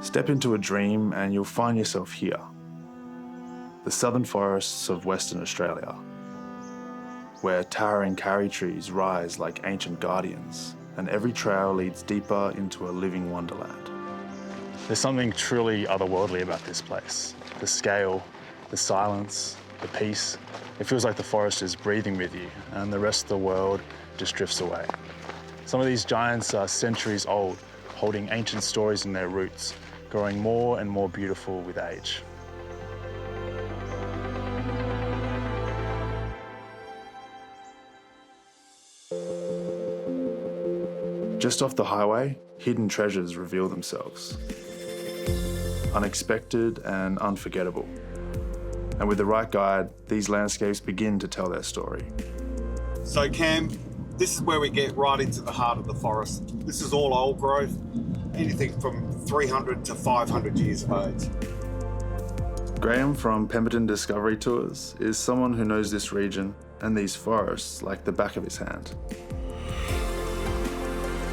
Step into a dream and you'll find yourself here. The southern forests of Western Australia, where towering karri trees rise like ancient guardians, and every trail leads deeper into a living wonderland. There's something truly otherworldly about this place. The scale, the silence, the peace. It feels like the forest is breathing with you and the rest of the world just drifts away. Some of these giants are centuries old, holding ancient stories in their roots, growing more and more beautiful with age. Just off the highway, hidden treasures reveal themselves. Unexpected and unforgettable. And with the right guide, these landscapes begin to tell their story. So Cam, this is where we get right into the heart of the forest. This is all old growth, anything from 300 to 500 years of age. Graham from Pemberton Discovery Tours is someone who knows this region and these forests like the back of his hand.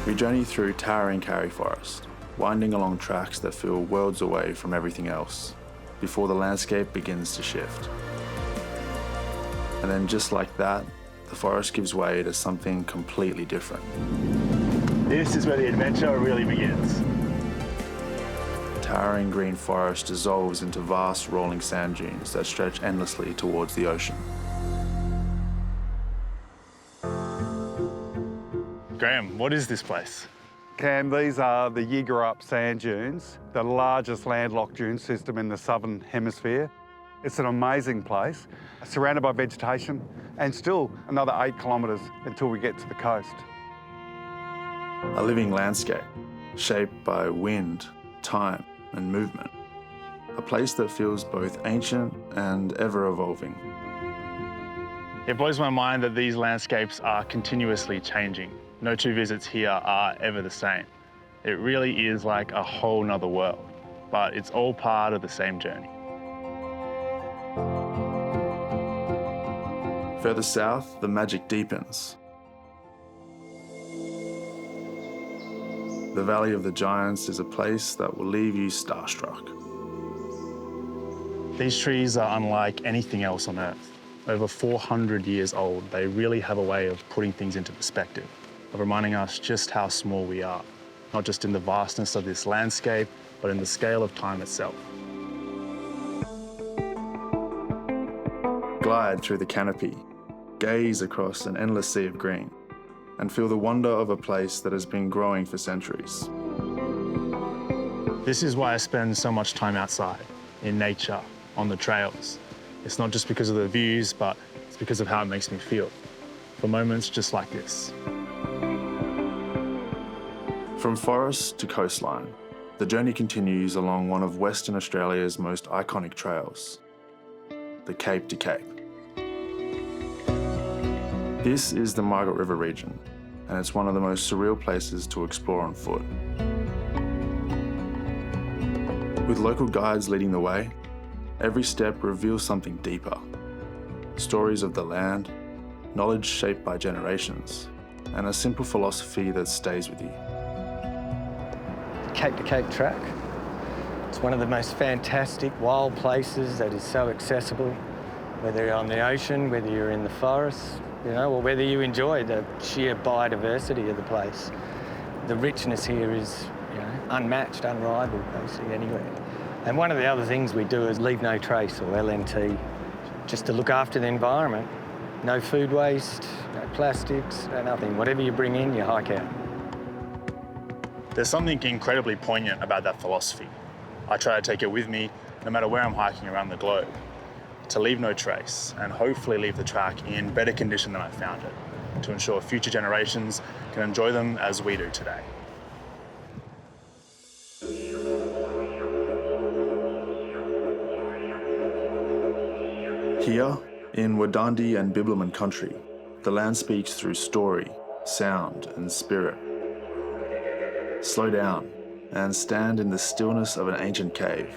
We journey through towering karri forest, winding along tracks that feel worlds away from everything else, before the landscape begins to shift. And then just like that, the forest gives way to something completely different. This is where the adventure really begins. Towering green forest dissolves into vast rolling sand dunes that stretch endlessly towards the ocean. Graham, what is this place? Cam, these are the Yigurup sand dunes, the largest landlocked dune system in the southern hemisphere. It's an amazing place, surrounded by vegetation, and still another 8 kilometres until we get to the coast. A living landscape, shaped by wind, time, and movement. A place that feels both ancient and ever-evolving. It blows my mind that these landscapes are continuously changing. No two visits here are ever the same. It really is like a whole nother world, but it's all part of the same journey. Further south, the magic deepens. The Valley of the Giants is a place that will leave you starstruck. These trees are unlike anything else on Earth. Over 400 years old, they really have a way of putting things into perspective, of reminding us just how small we are, not just in the vastness of this landscape, but in the scale of time itself. Glide through the canopy, gaze across an endless sea of green, and feel the wonder of a place that has been growing for centuries. This is why I spend so much time outside, in nature, on the trails. It's not just because of the views, but it's because of how it makes me feel, for moments just like this. From forest to coastline, the journey continues along one of Western Australia's most iconic trails, the Cape to Cape. This is the Margaret River region, and it's one of the most surreal places to explore on foot. With local guides leading the way, every step reveals something deeper. Stories of the land, knowledge shaped by generations, and a simple philosophy that stays with you. Cape to Cape track. It's one of the most fantastic wild places that is so accessible, whether you're on the ocean, whether you're in the forest, or whether you enjoy the sheer biodiversity of the place. The richness here is, unmatched, unrivaled, basically, anywhere. And one of the other things we do is leave no trace, or LNT, just to look after the environment. No food waste, no plastics, no nothing. Whatever you bring in, you hike out. There's something incredibly poignant about that philosophy. I try to take it with me, no matter where I'm hiking around the globe, to leave no trace and hopefully leave the track in better condition than I found it, to ensure future generations can enjoy them as we do today. Here, in Wadandi and Bibliman country, the land speaks through story, sound, and spirit. Slow down and stand in the stillness of an ancient cave.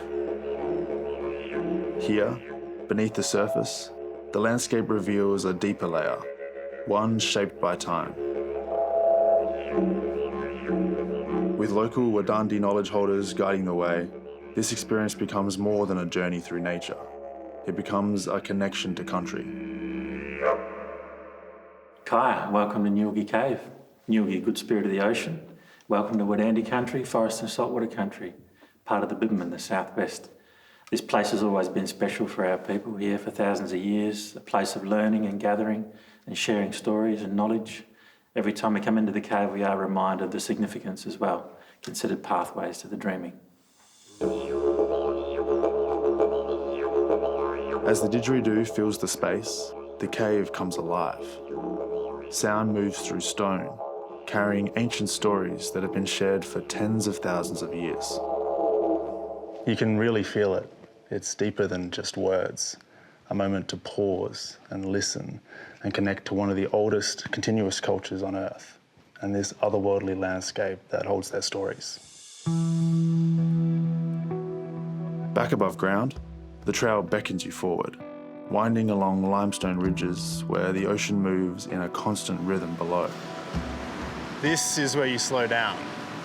Here, beneath the surface, the landscape reveals a deeper layer, one shaped by time. With local Wadandi knowledge holders guiding the way, this experience becomes more than a journey through nature. It becomes a connection to country. Kaya, welcome to Newgee Cave. Newgee, good spirit of the ocean. Welcome to Wadandi country, forest and saltwater country, part of the Bibbum, the southwest. This place has always been special for our people here for thousands of years, a place of learning and gathering and sharing stories and knowledge. Every time we come into the cave, we are reminded of the significance as well, considered pathways to the dreaming. As the didgeridoo fills the space, the cave comes alive. Sound moves through stone, carrying ancient stories that have been shared for tens of thousands of years. You can really feel it. It's deeper than just words. A moment to pause and listen and connect to one of the oldest continuous cultures on Earth and this otherworldly landscape that holds their stories. Back above ground, the trail beckons you forward, winding along limestone ridges where the ocean moves in a constant rhythm below. This is where you slow down.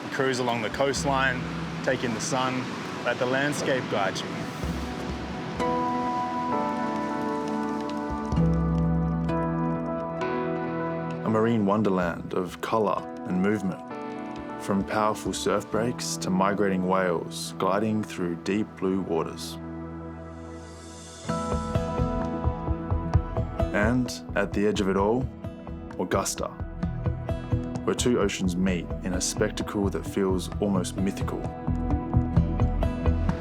You cruise along the coastline, take in the sun, let the landscape guide you. A marine wonderland of colour and movement, from powerful surf breaks to migrating whales gliding through deep blue waters. And at the edge of it all, Augusta, where two oceans meet in a spectacle that feels almost mythical.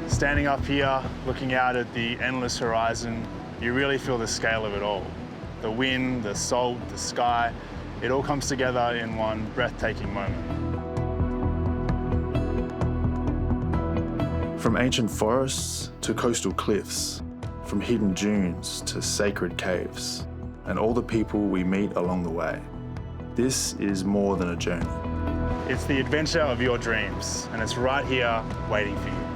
Standing up here, looking out at the endless horizon, you really feel the scale of it all. The wind, the salt, the sky, it all comes together in one breathtaking moment. From ancient forests to coastal cliffs, from hidden dunes to sacred caves, and all the people we meet along the way. This is more than a journey. It's the adventure of your dreams, and it's right here waiting for you.